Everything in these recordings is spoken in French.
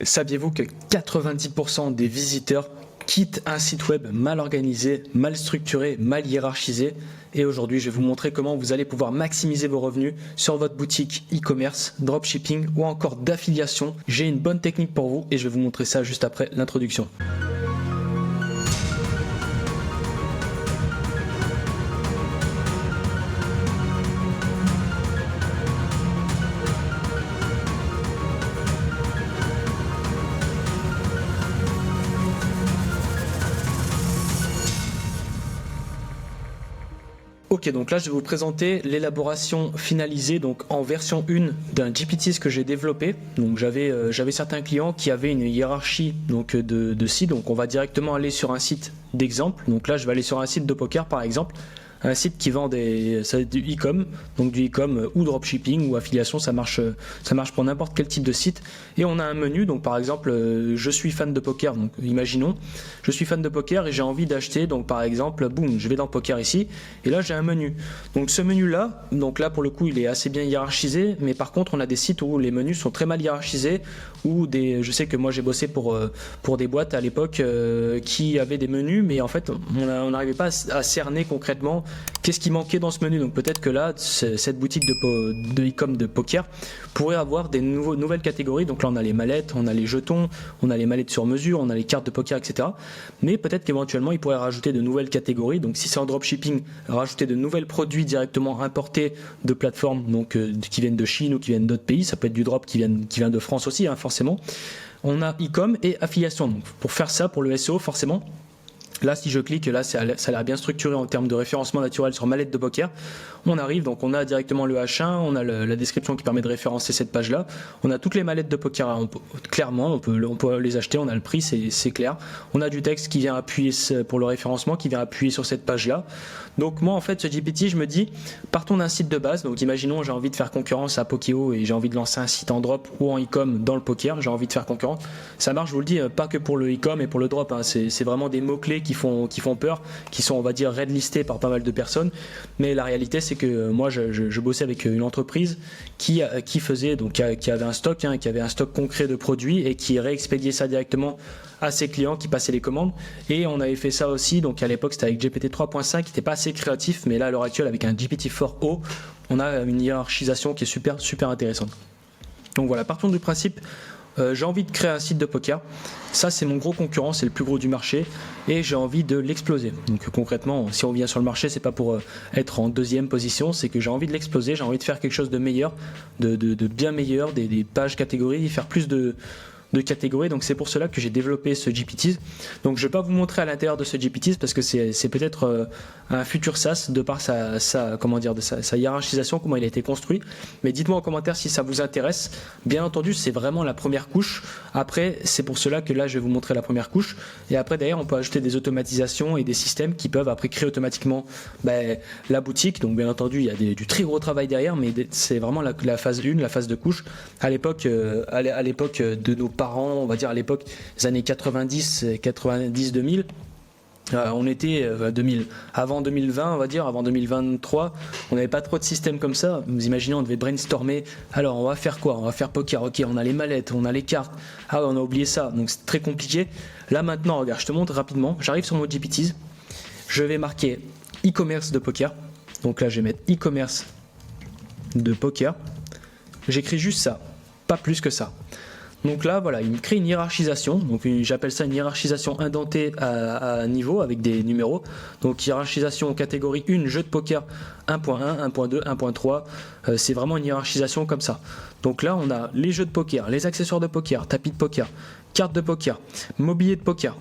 Saviez-vous que 90% des visiteurs quittent un site web mal organisé, mal structuré, mal hiérarchisé? Et aujourd'hui, je vais vous montrer comment vous allez pouvoir maximiser vos revenus sur votre boutique e-commerce, dropshipping ou encore d'affiliation. J'ai une bonne technique pour vous et je vais vous montrer ça juste après l'introduction. Ok, donc là je vais vous présenter l'élaboration finalisée donc en version 1 d'un GPT que j'ai développé. Donc j'avais certains clients qui avaient une hiérarchie donc de sites, donc on va directement aller sur un site d'exemple. Donc là je vais aller sur un site de poker par exemple, un site qui vend du e-com, donc du e-com ou dropshipping ou affiliation, ça marche pour n'importe quel type de site. Et on a un menu, donc par exemple, je suis fan de poker, donc imaginons, je suis fan de poker et j'ai envie d'acheter, donc par exemple, boum, je vais dans poker ici, et là j'ai un menu. Donc ce menu-là, donc là pour le coup, il est assez bien hiérarchisé, mais par contre, on a des sites où les menus sont très mal hiérarchisés, ou je sais que moi j'ai bossé pour des boîtes à l'époque qui avaient des menus, mais en fait, on n'arrivait pas à cerner concrètement qu'est-ce qui manquait dans ce menu. Donc peut-être que là, cette boutique de e-com de poker pourrait avoir des nouvelles catégories. Donc là, on a les mallettes, on a les jetons, on a les mallettes sur mesure, on a les cartes de poker, etc. Mais peut-être qu'éventuellement, il pourrait rajouter de nouvelles catégories. Donc si c'est en dropshipping, rajouter de nouvelles produits directement importés de plateformes donc, qui viennent de Chine ou qui viennent d'autres pays. Ça peut être du drop qui vient de France aussi, hein, forcément. On a e-com et affiliation. Donc pour faire ça, pour le SEO, forcément, là, si je clique, là, ça a l'air bien structuré en termes de référencement naturel sur mallette de poker. On arrive, donc on a directement le H1, on a la description qui permet de référencer cette page-là. On a toutes les mallettes de poker, clairement, on peut les acheter, on a le prix, c'est clair. On a du texte qui vient appuyer pour le référencement, qui vient appuyer sur cette page-là. Donc moi, en fait, ce GPT, je me dis, partons d'un site de base. Donc imaginons, j'ai envie de faire concurrence à Pokeo et j'ai envie de lancer un site en drop ou en e-com dans le poker. J'ai envie de faire concurrence. Ça marche, je vous le dis, pas que pour le e-com et pour le drop. Hein. C'est vraiment des mots-clés qui font peur, qui sont, on va dire, red listés par pas mal de personnes. Mais la réalité, c'est que moi, je bossais avec une entreprise qui avait un stock, hein, qui avait un stock concret de produits et qui réexpédiait ça directement à ses clients qui passaient les commandes. Et on avait fait ça aussi, donc à l'époque c'était avec GPT 3.5 qui n'était pas assez créatif, mais là à l'heure actuelle avec un GPT-4o, on a une hiérarchisation qui est super intéressante. Donc voilà, partons du principe, j'ai envie de créer un site de poker, ça c'est mon gros concurrent, c'est le plus gros du marché et j'ai envie de l'exploser. Donc concrètement, si on vient sur le marché, c'est pas pour être en deuxième position, c'est que j'ai envie de l'exploser, j'ai envie de faire quelque chose de meilleur, de bien meilleur, des pages catégories, faire plus de catégories. Donc c'est pour cela que j'ai développé ce GPT. Donc je vais pas vous montrer à l'intérieur de ce GPT parce que c'est peut-être un futur SaaS de par sa hiérarchisation, comment il a été construit. Mais dites-moi en commentaire si ça vous intéresse. Bien entendu, c'est vraiment la première couche. Après, c'est pour cela que là je vais vous montrer la première couche. Et après derrière, on peut ajouter des automatisations et des systèmes qui peuvent après créer automatiquement la boutique. Donc bien entendu, il y a du très gros travail derrière, mais c'est vraiment la phase 1, la phase de couche. À l'époque de nos parents, on va dire à l'époque des années 90-2000, on était 2000. Avant 2020, on va dire, avant 2023, on n'avait pas trop de systèmes comme ça. Vous imaginez, on devait brainstormer. Alors, on va faire quoi? On va faire poker. Ok, on a les mallettes, on a les cartes. Ah, on a oublié ça. Donc, c'est très compliqué. Là, maintenant, regarde, je te montre rapidement. J'arrive sur mon GPT. Je vais marquer e-commerce de poker. Donc là, je vais mettre e-commerce de poker. J'écris juste ça. Pas plus que ça. Donc là, voilà, il me crée une hiérarchisation. Donc j'appelle ça une hiérarchisation indentée à niveau avec des numéros. Donc hiérarchisation catégorie 1, jeu de poker 1.1, 1.2, 1.3. C'est vraiment une hiérarchisation comme ça. Donc là, on a les jeux de poker, les accessoires de poker, tapis de poker, cartes de poker, mobilier de poker,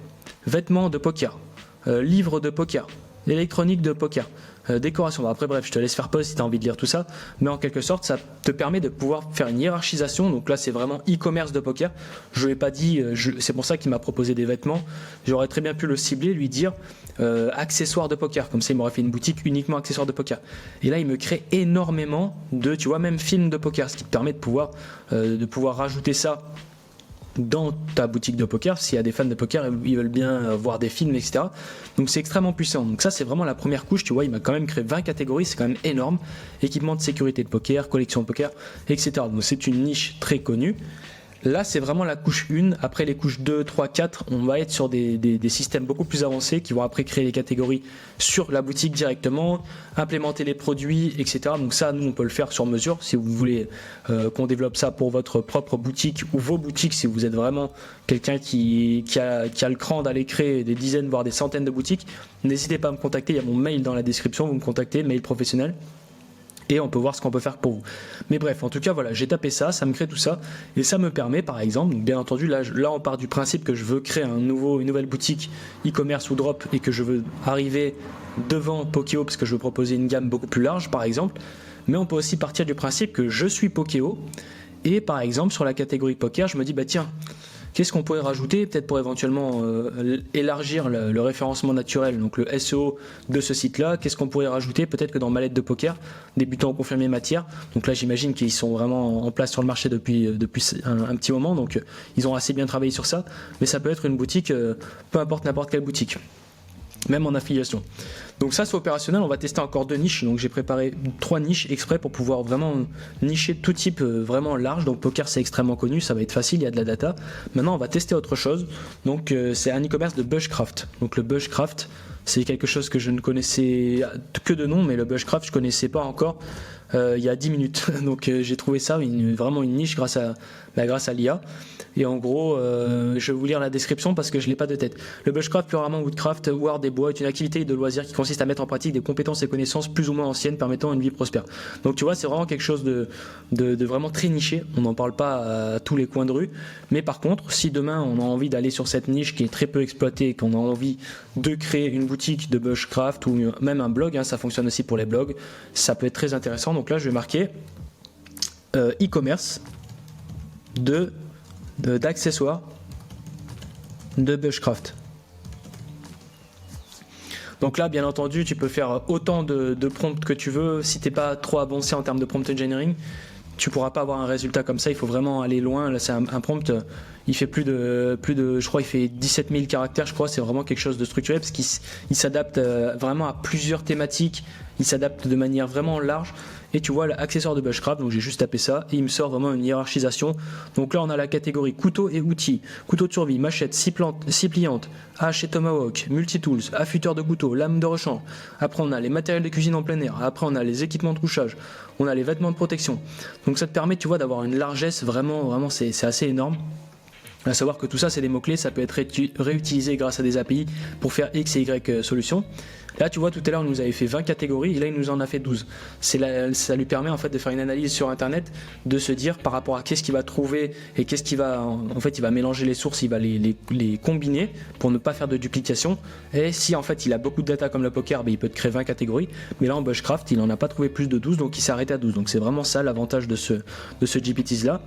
vêtements de poker, livres de poker, électronique de poker, décoration. Bon, après bref, je te laisse faire pause si tu as envie de lire tout ça, mais en quelque sorte ça te permet de pouvoir faire une hiérarchisation. Donc là c'est vraiment e-commerce de poker. Je lui ai pas dit, c'est pour ça qu'il m'a proposé des vêtements. J'aurais très bien pu le cibler, lui dire accessoires de poker, comme ça il m'aurait fait une boutique uniquement accessoires de poker. Et là il me crée énormément même films de poker, ce qui te permet de pouvoir rajouter ça dans ta boutique de poker. S'il y a des fans de poker, ils veulent bien voir des films, etc. Donc c'est extrêmement puissant. Donc ça c'est vraiment la première couche, tu vois, il m'a quand même créé 20 catégories, c'est quand même énorme. Équipement de sécurité de poker, collection de poker, etc. Donc c'est une niche très connue. Là, c'est vraiment la couche 1. Après les couches 2, 3, 4, on va être sur des systèmes beaucoup plus avancés qui vont après créer les catégories sur la boutique directement, implémenter les produits, etc. Donc ça, nous, on peut le faire sur mesure. Si vous voulez qu'on développe ça pour votre propre boutique ou vos boutiques, si vous êtes vraiment quelqu'un qui a le cran d'aller créer des dizaines, voire des centaines de boutiques, n'hésitez pas à me contacter. Il y a mon mail dans la description. Vous me contactez, mail professionnel. Et on peut voir ce qu'on peut faire pour vous. Mais bref, en tout cas, voilà, j'ai tapé ça, ça me crée tout ça, et ça me permet, par exemple, bien entendu, là on part du principe que je veux créer une nouvelle boutique e-commerce ou drop, et que je veux arriver devant Pokeo, parce que je veux proposer une gamme beaucoup plus large, par exemple. Mais on peut aussi partir du principe que je suis Pokeo, et par exemple, sur la catégorie poker, je me dis, bah tiens, qu'est-ce qu'on pourrait rajouter, peut-être pour éventuellement élargir le référencement naturel, donc le SEO de ce site-là. Qu'est-ce qu'on pourrait rajouter, peut-être que dans ma lettre de poker, débutant confirmé matière. Donc là, j'imagine qu'ils sont vraiment en place sur le marché depuis un petit moment, donc ils ont assez bien travaillé sur ça. Mais ça peut être une boutique, peu importe n'importe quelle boutique, même en affiliation. Donc ça, c'est opérationnel. On va tester encore 2 niches. Donc j'ai préparé 3 niches exprès pour pouvoir vraiment nicher tout type vraiment large. Donc poker, c'est extrêmement connu, ça va être facile, il y a de la data. Maintenant, on va tester autre chose. Donc c'est un e-commerce de Bushcraft. Donc le Bushcraft, c'est quelque chose que je ne connaissais que de nom, mais le Bushcraft, je ne connaissais pas encore il y a 10 minutes. Donc j'ai trouvé ça vraiment une niche grâce à l'IA. Et en gros, je vais vous lire la description parce que je ne l'ai pas de tête. Le Bushcraft, plus rarement Woodcraft, Ward des bois, est une activité de loisir qui consiste à mettre en pratique des compétences et connaissances plus ou moins anciennes permettant une vie prospère. Donc tu vois, c'est vraiment quelque chose de vraiment très niché. On n'en parle pas à tous les coins de rue. Mais par contre, si demain on a envie d'aller sur cette niche qui est très peu exploitée et qu'on a envie de créer une boutique de Bushcraft ou même un blog, ça fonctionne aussi pour les blogs, ça peut être très intéressant. Donc là, je vais marquer e-commerce d'accessoires de Bushcraft. Donc là, bien entendu, tu peux faire autant de prompts que tu veux. Si t'es pas trop avancé en termes de prompt engineering, tu pourras pas avoir un résultat comme ça. Il faut vraiment aller loin. Là, c'est un prompt. Il fait plus de, je crois, il fait 17 000 caractères. Je crois, c'est vraiment quelque chose de structuré parce qu'il s'adapte vraiment à plusieurs thématiques. Il s'adapte de manière vraiment large. Et tu vois l'accessoire de Bushcraft, donc j'ai juste tapé ça et il me sort vraiment une hiérarchisation. Donc là on a la catégorie couteau et outils, couteau de survie, machette, scie pliante, hache et tomahawk, multitools, affûteur de couteau, lame de rechange. Après on a les matériels de cuisine en plein air, après on a les équipements de couchage, on a les vêtements de protection. Donc ça te permet, tu vois, d'avoir une largesse vraiment c'est assez énorme. À savoir que tout ça c'est des mots-clés, ça peut être réutilisé grâce à des API pour faire X et Y solutions. Là tu vois, tout à l'heure on nous avait fait 20 catégories et là il nous en a fait 12. Ça lui permet en fait de faire une analyse sur internet, de se dire par rapport à qu'est-ce qu'il va trouver et qu'est-ce qu'il va, en fait il va mélanger les sources, il va les combiner pour ne pas faire de duplication. Et si en fait il a beaucoup de data comme le poker, il peut te créer 20 catégories, mais là en Bushcraft il en a pas trouvé plus de 12, donc il s'est arrêté à 12. Donc c'est vraiment ça l'avantage de ce GPTs là.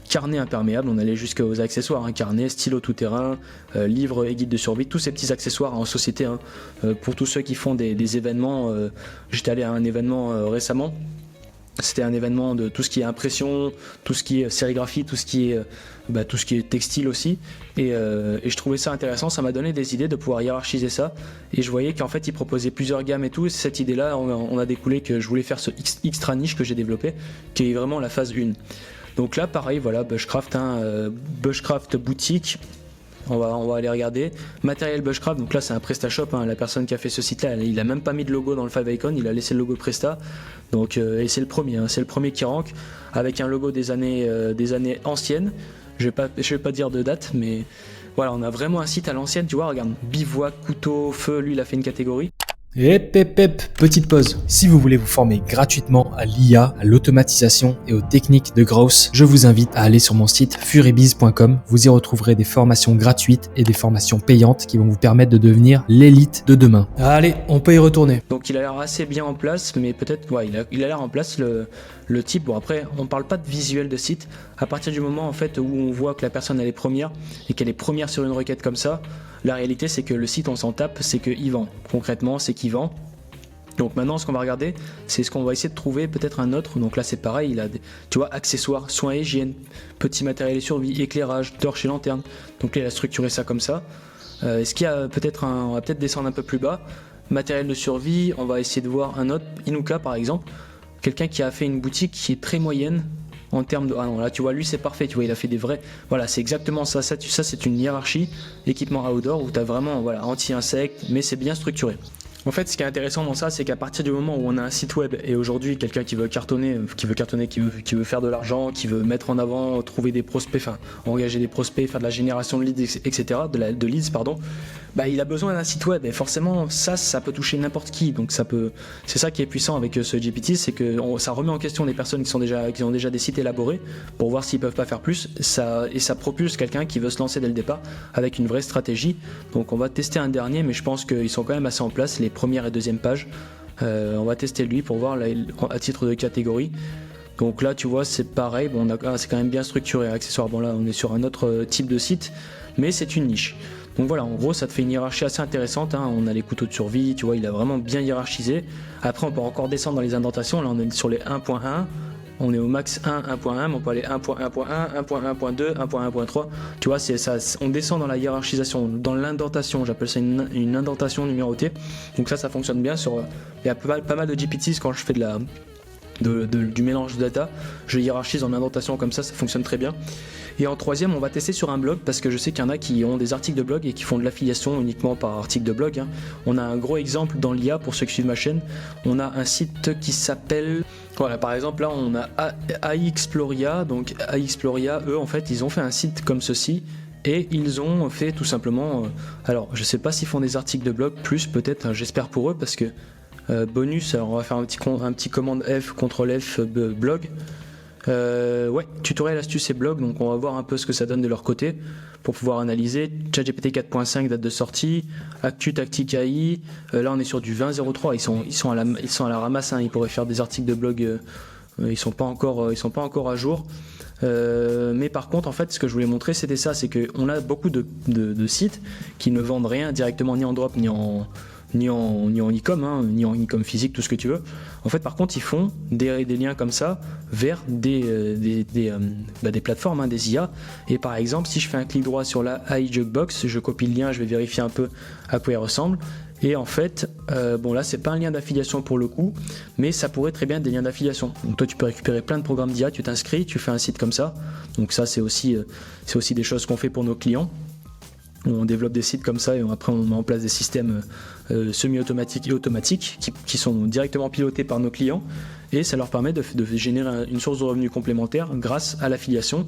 Carnet imperméable, on allait jusqu'aux accessoires, carnet, stylo tout-terrain, livre et guide de survie, tous ces petits accessoires en société. Pour tous ceux qui font des événements, j'étais allé à un événement récemment, c'était un événement de tout ce qui est impression, tout ce qui est sérigraphie, tout ce qui est textile aussi, et je trouvais ça intéressant, ça m'a donné des idées de pouvoir hiérarchiser ça, et je voyais qu'en fait ils proposaient plusieurs gammes et tout, et cette idée là on a découlé que je voulais faire ce extra niche que j'ai développé, qui est vraiment la phase 1. Donc là pareil, voilà, Bushcraft, Bushcraft boutique, on va aller regarder. Matériel Bushcraft, donc là c'est un PrestaShop, la personne qui a fait ce site là, il a même pas mis de logo dans le favicon, il a laissé le logo Presta. Donc et c'est le premier qui rank avec un logo des années anciennes. Je vais pas dire de date, mais voilà, on a vraiment un site à l'ancienne, tu vois, regarde, bivouac, couteau, feu, lui il a fait une catégorie. Petite pause. Si vous voulez vous former gratuitement à l'IA, à l'automatisation et aux techniques de growth, je vous invite à aller sur mon site furibiz.com. Vous y retrouverez des formations gratuites et des formations payantes qui vont vous permettre de devenir l'élite de demain. Allez, on peut y retourner. Donc il a l'air assez bien en place, mais peut-être, ouais, il a l'air en place le type. Bon après, on parle pas de visuel de site. À partir du moment en fait où on voit que la personne elle est première et qu'elle est première sur une requête comme ça, la réalité c'est que le site on s'en tape, c'est qu'il vend. Concrètement, c'est qu'il vend. Donc maintenant ce qu'on va regarder, c'est ce qu'on va essayer de trouver peut-être un autre. Donc là c'est pareil, il a tu vois, accessoires, soins et hygiène, petit matériel et survie, éclairage, torche et lanterne. Donc là il a structuré ça comme ça. Est-ce qu'il y a peut-être on va peut-être descendre un peu plus bas. Matériel de survie, on va essayer de voir un autre, Inuka par exemple, quelqu'un qui a fait une boutique qui est très moyenne en termes de... Ah non, là tu vois, lui c'est parfait, tu vois, il a fait des vrais... Voilà, c'est exactement ça, ça c'est une hiérarchie équipement outdoor où tu as vraiment voilà, anti-insectes, mais c'est bien structuré. En fait, ce qui est intéressant dans ça, c'est qu'à partir du moment où on a un site web et aujourd'hui quelqu'un qui veut cartonner, qui veut faire de l'argent, qui veut mettre en avant, trouver des prospects, enfin engager des prospects, faire de la génération de leads, etc., de leads, pardon, bah il a besoin d'un site web et forcément ça peut toucher n'importe qui. Donc c'est ça qui est puissant avec ce GPT, c'est que ça remet en question des personnes qui ont déjà des sites élaborés pour voir s'ils peuvent pas faire plus. Ça propulse quelqu'un qui veut se lancer dès le départ avec une vraie stratégie. Donc on va tester un dernier, mais je pense qu'ils sont quand même assez en place, les première et deuxième page. On va tester lui pour voir là, à titre de catégorie. Donc là tu vois c'est pareil, bon, c'est quand même bien structuré, accessoires. Bon là on est sur un autre type de site, mais c'est une niche. Donc voilà, en gros ça te fait une hiérarchie assez intéressante, hein. On a les couteaux de survie, tu vois, il a vraiment bien hiérarchisé. Après on peut encore descendre dans les indentations, là on est sur les 1.1. On est au max 1, 1.1, mais on peut aller 1.1.1, 1.1.2, 1.1.3. Tu vois, c'est ça, on descend dans la hiérarchisation, dans l'indentation. J'appelle ça une indentation numérotée. Donc ça fonctionne bien sur. Il y a pas mal de GPTs quand je fais du mélange de data. Je hiérarchise en indentation comme ça fonctionne très bien. Et en troisième, on va tester sur un blog parce que je sais qu'il y en a qui ont des articles de blog et qui font de l'affiliation uniquement par article de blog, hein. On a un gros exemple dans l'IA pour ceux qui suivent ma chaîne. On a un site qui s'appelle... Voilà, par exemple, là, on a iExploria. Donc, iExploria, eux, en fait, ils ont fait un site comme ceci. Et ils ont fait tout simplement... alors, je sais pas s'ils font des articles de blog, plus peut-être, hein, j'espère pour eux, parce que... bonus, alors on va faire un petit commande F, CTRL F, blog. Ouais, tutoriel, astuces et blog, donc on va voir un peu ce que ça donne de leur côté pour pouvoir analyser. ChatGPT 4.5, date de sortie, Actu Tactique AI, là on est sur du 20.03, ils sont à la ramasse, hein. Ils pourraient faire des articles de blog, ils sont pas encore à jour. Mais par contre, en fait, ce que je voulais montrer, c'était ça, c'est qu'on a beaucoup de sites qui ne vendent rien directement ni en drop ni en e-com, hein, ni en e-com physique, tout ce que tu veux. En fait, par contre, ils font des liens comme ça vers des plateformes, hein, des IA. Et par exemple, si je fais un clic droit sur la AI Jugbox, je copie le lien, je vais vérifier un peu à quoi il ressemble. Et en fait, bon là, c'est pas un lien d'affiliation pour le coup, mais ça pourrait très bien être des liens d'affiliation. Donc toi, tu peux récupérer plein de programmes d'IA, tu t'inscris, tu fais un site comme ça. Donc ça, c'est aussi des choses qu'on fait pour nos clients. On développe des sites comme ça et après on met en place des systèmes semi-automatiques et automatiques qui sont directement pilotés par nos clients et ça leur permet de générer une source de revenus complémentaire grâce à l'affiliation.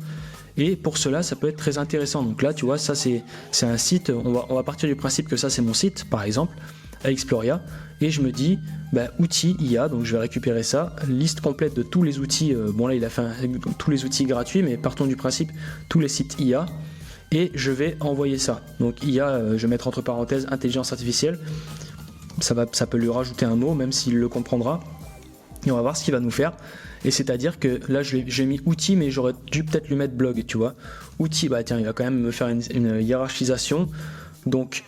Et pour cela, ça peut être très intéressant. Donc là, tu vois, ça c'est un site, on va partir du principe que ça c'est mon site, par exemple, à Exploria, et je me dis, outils IA, donc je vais récupérer ça, liste complète de tous les outils, bon là il a fait tous les outils gratuits, mais partons du principe, tous les sites IA, et je vais envoyer ça. Donc IA, je vais mettre entre parenthèses intelligence artificielle, ça peut lui rajouter un mot, même s'il le comprendra, et on va voir ce qu'il va nous faire. Et c'est-à-dire que là j'ai mis outils, mais j'aurais dû peut-être lui mettre blog, tu vois. Outils, tiens, il va quand même me faire une hiérarchisation, donc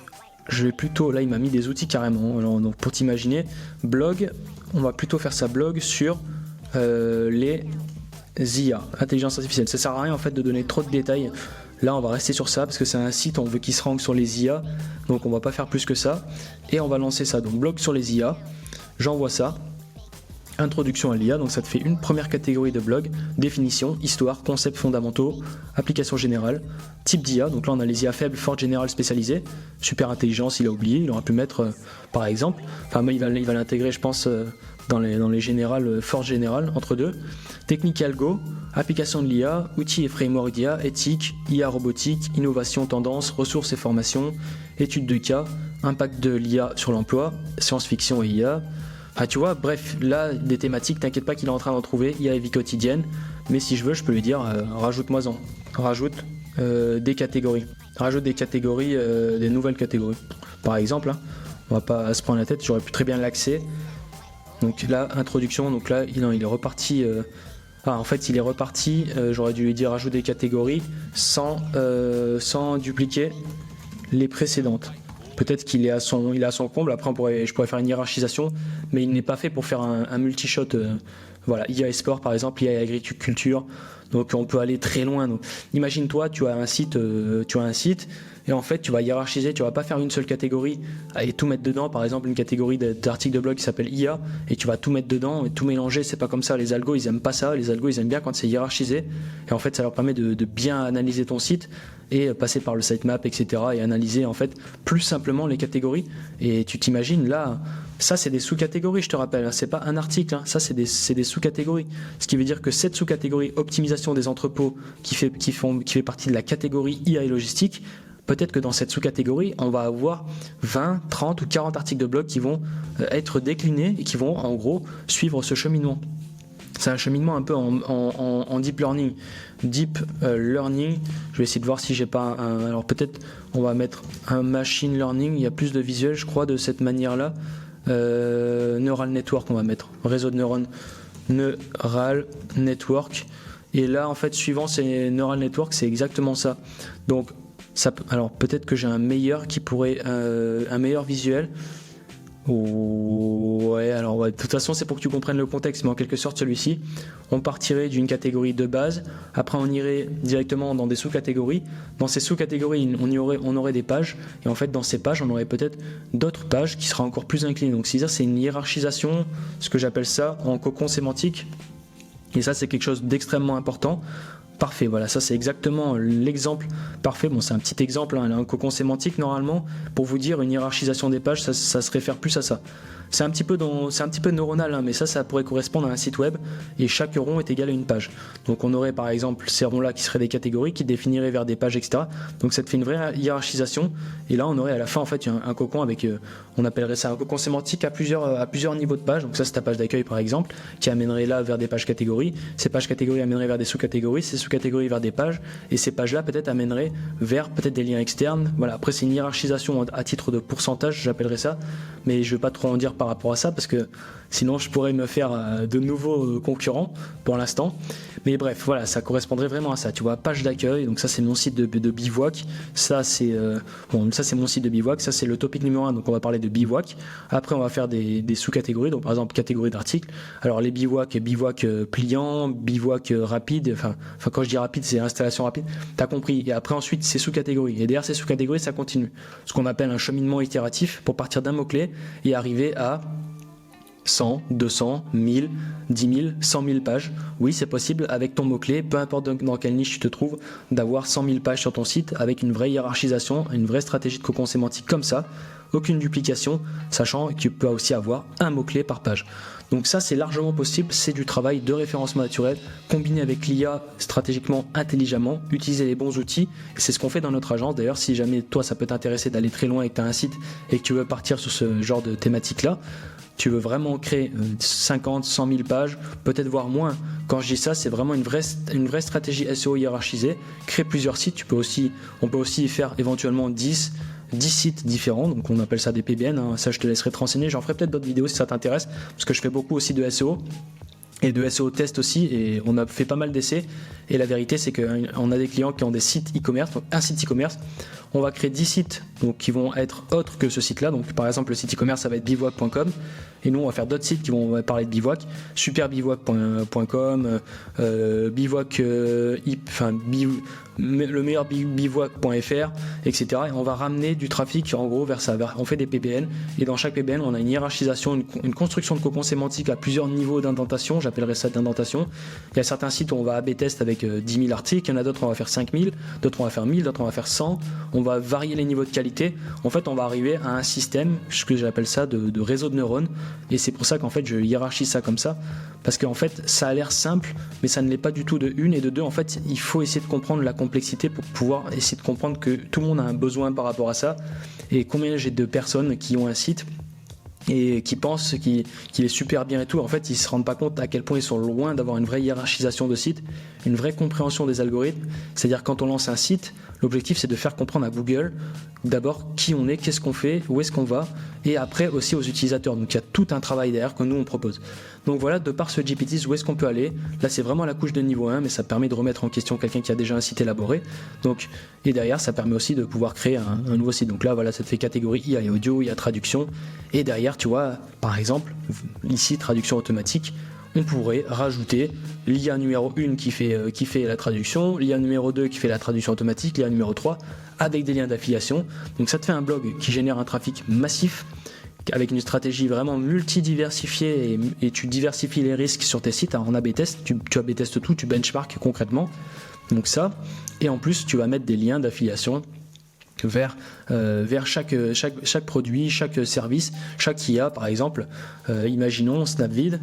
je vais plutôt, là il m'a mis des outils carrément. Alors, donc pour t'imaginer, blog, on va plutôt faire ça blog sur les IA, intelligence artificielle. Ça sert à rien en fait de donner trop de détails. Là on va rester sur ça parce que c'est un site, on veut qu'il se rank sur les IA, donc on va pas faire plus que ça. Et on va lancer ça, donc blog sur les IA, j'envoie ça. Introduction à l'IA, donc ça te fait une première catégorie de blog, définition, histoire, concepts fondamentaux, application générale, type d'IA, donc là on a les IA faibles, fortes, générales, spécialisées, super intelligence, il a oublié, il aurait pu mettre par exemple, enfin il va l'intégrer je pense dans les générales, fortes générales, entre deux, technique et algo, application de l'IA, outils et framework d'IA, éthique, IA robotique, innovation, tendance, ressources et formations, études de cas, impact de l'IA sur l'emploi, science-fiction et IA. Ah, tu vois, bref, là, des thématiques, t'inquiète pas qu'il est en train d'en trouver, il y a la vie quotidienne, mais si je veux, je peux lui dire, rajoute-moi-en, rajoute des catégories, des nouvelles catégories. Par exemple, hein, on va pas se prendre la tête, j'aurais pu très bien l'axer. Donc là, introduction, donc là, il est reparti, en fait, il est reparti, j'aurais dû lui dire rajoute des catégories sans dupliquer les précédentes. Peut-être qu'il est à son comble, après je pourrais faire une hiérarchisation, mais il n'est pas fait pour faire un multi-shot Voilà, IA et sport par exemple, IA et agriculture. Donc on peut aller très loin. Donc, imagine-toi, tu as un site et en fait tu vas hiérarchiser, tu vas pas faire une seule catégorie et tout mettre dedans. Par exemple une catégorie d'articles de blog qui s'appelle IA et tu vas tout mettre dedans et tout mélanger. C'est pas comme ça. Les algos ils aiment pas ça. Les algos ils aiment bien quand c'est hiérarchisé et en fait ça leur permet de bien analyser ton site et passer par le sitemap, etc. et analyser en fait plus simplement les catégories. Et tu t'imagines là. Ça, c'est des sous-catégories, je te rappelle. Hein. C'est pas un article, hein. Ça, c'est des sous-catégories. Ce qui veut dire que cette sous-catégorie optimisation des entrepôts qui fait partie de la catégorie IA et logistique, peut-être que dans cette sous-catégorie, on va avoir 20, 30 ou 40 articles de blog qui vont être déclinés et qui vont, en gros, suivre ce cheminement. C'est un cheminement un peu en deep learning. Deep learning, je vais essayer de voir si j'ai pas alors peut-être, on va mettre un machine learning. Il y a plus de visuels, je crois, de cette manière-là. Neural network on va mettre, réseau de neurones, neural network, et là en fait suivant ces neural network c'est exactement ça. Donc ça, alors peut-être que j'ai un meilleur qui pourrait un meilleur visuel. Ouais, alors ouais, de toute façon c'est pour que tu comprennes le contexte, mais en quelque sorte celui-ci, on partirait d'une catégorie de base, après on irait directement dans des sous-catégories, dans ces sous-catégories on aurait des pages, et en fait dans ces pages on aurait peut-être d'autres pages qui seraient encore plus inclinées, donc c'est une hiérarchisation, ce que j'appelle ça en cocon sémantique, et ça c'est quelque chose d'extrêmement important. Parfait, voilà, ça c'est exactement l'exemple parfait. Bon, c'est un petit exemple, hein, un cocon sémantique normalement. Pour vous dire, une hiérarchisation des pages, ça se réfère plus à ça. C'est un petit peu neuronal, hein, mais ça pourrait correspondre à un site web et chaque rond est égal à une page. Donc on aurait par exemple ces ronds-là qui seraient des catégories qui définiraient vers des pages, etc. Donc ça te fait une vraie hiérarchisation. Et là on aurait à la fin en fait un cocon avec, on appellerait ça un cocon sémantique à plusieurs niveaux de pages. Donc ça c'est ta page d'accueil par exemple qui amènerait là vers des pages catégories. Ces pages catégories amèneraient vers des sous-catégories, ces sous-catégories vers des pages et ces pages-là peut-être amèneraient vers peut-être des liens externes. Voilà. Après c'est une hiérarchisation à titre de pourcentage, j'appellerais ça, mais je vais pas trop en dire par rapport à ça parce que sinon je pourrais me faire de nouveaux concurrents pour l'instant, mais bref voilà, ça correspondrait vraiment à ça, tu vois, page d'accueil. Donc ça c'est mon site de Bivouac, ça c'est ça c'est mon site de Bivouac, ça c'est le topic numéro 1, donc on va parler de Bivouac. Après on va faire des sous-catégories, donc par exemple catégorie d'articles, alors les bivouac pliant, bivouac rapide, enfin quand je dis rapide c'est installation rapide, t'as compris. Et après ensuite c'est sous-catégories, et derrière ces sous-catégories ça continue, ce qu'on appelle un cheminement itératif pour partir d'un mot-clé et arriver à 100, 200, 1000, 10 000, 100 000 pages. Oui, c'est possible avec ton mot-clé, peu importe dans quelle niche tu te trouves, d'avoir 100 000 pages sur ton site avec une vraie hiérarchisation, une vraie stratégie de cocon sémantique comme ça, aucune duplication, sachant que tu peux aussi avoir un mot-clé par page. Donc ça, c'est largement possible, c'est du travail de référencement naturel, combiné avec l'IA stratégiquement, intelligemment, utiliser les bons outils, et c'est ce qu'on fait dans notre agence. D'ailleurs, si jamais toi, ça peut t'intéresser d'aller très loin et que tu as un site et que tu veux partir sur ce genre de thématique-là, tu veux vraiment créer 50, 100 000 pages, peut-être voire moins. Quand je dis ça, c'est vraiment une vraie stratégie SEO hiérarchisée. Créer plusieurs sites, on peut aussi faire éventuellement 10 sites différents, donc on appelle ça des PBN, hein. Ça je te laisserai te renseigner, j'en ferai peut-être d'autres vidéos si ça t'intéresse, parce que je fais beaucoup aussi de SEO. Et de SEO test aussi, et on a fait pas mal d'essais, et la vérité c'est qu'on a des clients qui ont des sites e-commerce, donc un site e-commerce, on va créer 10 sites donc, qui vont être autres que ce site-là. Donc par exemple le site e-commerce ça va être bivouac.com, et nous on va faire d'autres sites qui vont parler de bivouac, superbivouac.com, bivouac, le meilleur bivouac.fr, etc. Et on va ramener du trafic en gros vers ça. On fait des PBN, et dans chaque PBN on a une hiérarchisation, une construction de cocon sémantique à plusieurs niveaux d'indentation, j'appellerais ça d'indentation. Il y a certains sites où on va A/B test avec 10 000 articles, il y en a d'autres on va faire 5 000, d'autres on va faire 1000, d'autres on va faire 100, on va varier les niveaux de qualité. En fait on va arriver à un système, ce que j'appelle ça de réseau de neurones, et c'est pour ça qu'en fait je hiérarchise ça comme ça, parce qu'en fait ça a l'air simple, mais ça ne l'est pas du tout de une, et de deux en fait il faut essayer de comprendre la complexité pour pouvoir essayer de comprendre que tout le monde a un besoin par rapport à ça, et combien j'ai de personnes qui ont un site et qui pensent qu'il est super bien et tout. En fait ils se rendent pas compte à quel point ils sont loin d'avoir une vraie hiérarchisation de site, une vraie compréhension des algorithmes. C'est-à-dire quand on lance un site, l'objectif c'est de faire comprendre à Google d'abord qui on est, qu'est-ce qu'on fait, où est-ce qu'on va, et après aussi aux utilisateurs. Donc il y a tout un travail derrière que nous on propose. Donc voilà, de par ce GPT, où est-ce qu'on peut aller. Là c'est vraiment la couche de niveau 1, mais ça permet de remettre en question quelqu'un qui a déjà un site élaboré. Donc, et derrière ça permet aussi de pouvoir créer un nouveau site. Donc là voilà, ça te fait catégorie IA et audio, il y a traduction, et derrière tu vois par exemple ici traduction automatique, on pourrait rajouter l'IA numéro 1 qui fait la traduction, l'IA numéro 2 qui fait la traduction automatique, l'IA numéro 3 avec des liens d'affiliation. Donc ça te fait un blog qui génère un trafic massif avec une stratégie vraiment multidiversifiée et tu diversifies les risques sur tes sites en A/B test, tu A/B testes tout, tu benchmarks concrètement. Donc ça, et en plus tu vas mettre des liens d'affiliation vers chaque produit, chaque service, chaque IA par exemple. Imaginons Snapvid,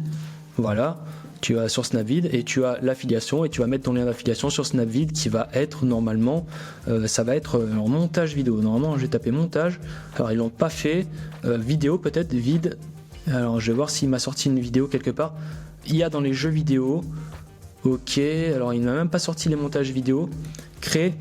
voilà, tu as sur Snapvid et tu as l'affiliation et tu vas mettre ton lien d'affiliation sur Snapvid qui va être normalement, ça va être en montage vidéo. Normalement, j'ai tapé montage, alors ils l'ont pas fait, vidéo peut-être, vide. Alors je vais voir s'il m'a sorti une vidéo quelque part. Il y a dans les jeux vidéo, ok, alors il ne m'a même pas sorti les montages vidéo, créés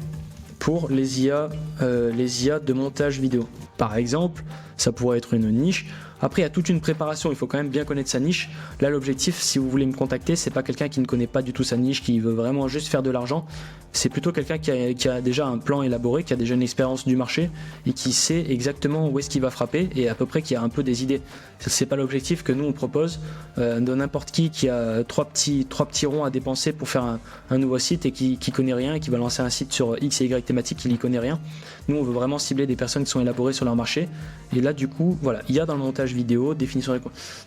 pour les IA de montage vidéo. Par exemple, ça pourrait être une niche. Après, il y a toute une préparation, il faut quand même bien connaître sa niche. Là, l'objectif, si vous voulez me contacter, c'est pas quelqu'un qui ne connaît pas du tout sa niche, qui veut vraiment juste faire de l'argent. C'est plutôt quelqu'un qui a déjà un plan élaboré, qui a déjà une expérience du marché et qui sait exactement où est-ce qu'il va frapper et à peu près qui a un peu des idées. C'est pas l'objectif que nous on propose de n'importe qui a trois petits ronds à dépenser pour faire un nouveau site et qui connaît rien et qui va lancer un site sur X et Y thématique, qui n'y connaît rien. Nous, on veut vraiment cibler des personnes qui sont élaborées sur leur marché. Et là, du coup, voilà, il y a dans le montage vidéo, définition des...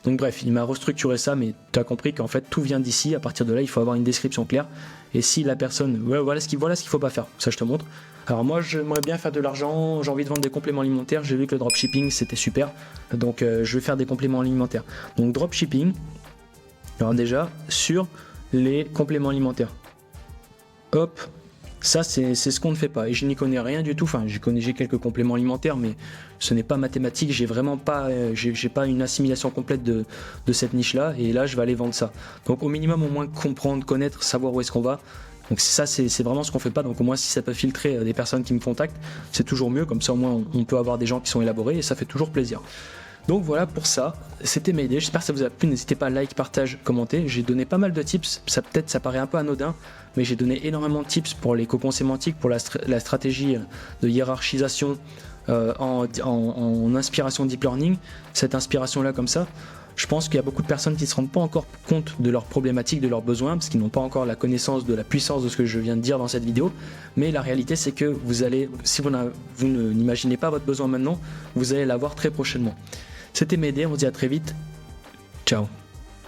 Donc bref, il m'a restructuré ça, mais tu as compris qu'en fait, tout vient d'ici. À partir de là, il faut avoir une description claire. Et si la personne... voilà ce qu'il faut pas faire. Ça, je te montre. Alors moi, j'aimerais bien faire de l'argent. J'ai envie de vendre des compléments alimentaires. J'ai vu que le dropshipping, c'était super. Donc, je vais faire des compléments alimentaires. Donc, dropshipping. Alors déjà, sur les compléments alimentaires. Hop. Ça, c'est ce qu'on ne fait pas. Et je n'y connais rien du tout. Enfin, j'ai quelques compléments alimentaires, mais ce n'est pas mathématique. J'ai vraiment pas, j'ai pas une assimilation complète de cette niche-là. Et là, je vais aller vendre ça. Donc, au minimum, au moins comprendre, connaître, savoir où est-ce qu'on va. Donc ça, c'est vraiment ce qu'on fait pas. Donc au moins, si ça peut filtrer des personnes qui me contactent, c'est toujours mieux. Comme ça, au moins, on peut avoir des gens qui sont élaborés et ça fait toujours plaisir. Donc voilà pour ça, c'était mes idées, j'espère que ça vous a plu, n'hésitez pas à like, partage, commenter, j'ai donné pas mal de tips, ça paraît un peu anodin, mais j'ai donné énormément de tips pour les cocons sémantiques, pour la stratégie de hiérarchisation en inspiration deep learning, cette inspiration là comme ça. Je pense qu'il y a beaucoup de personnes qui ne se rendent pas encore compte de leurs problématiques, de leurs besoins, parce qu'ils n'ont pas encore la connaissance de la puissance de ce que je viens de dire dans cette vidéo. Mais la réalité, c'est que vous allez, si vous n'imaginez pas votre besoin maintenant, vous allez l'avoir très prochainement. C'était Médé, on se dit à très vite. Ciao.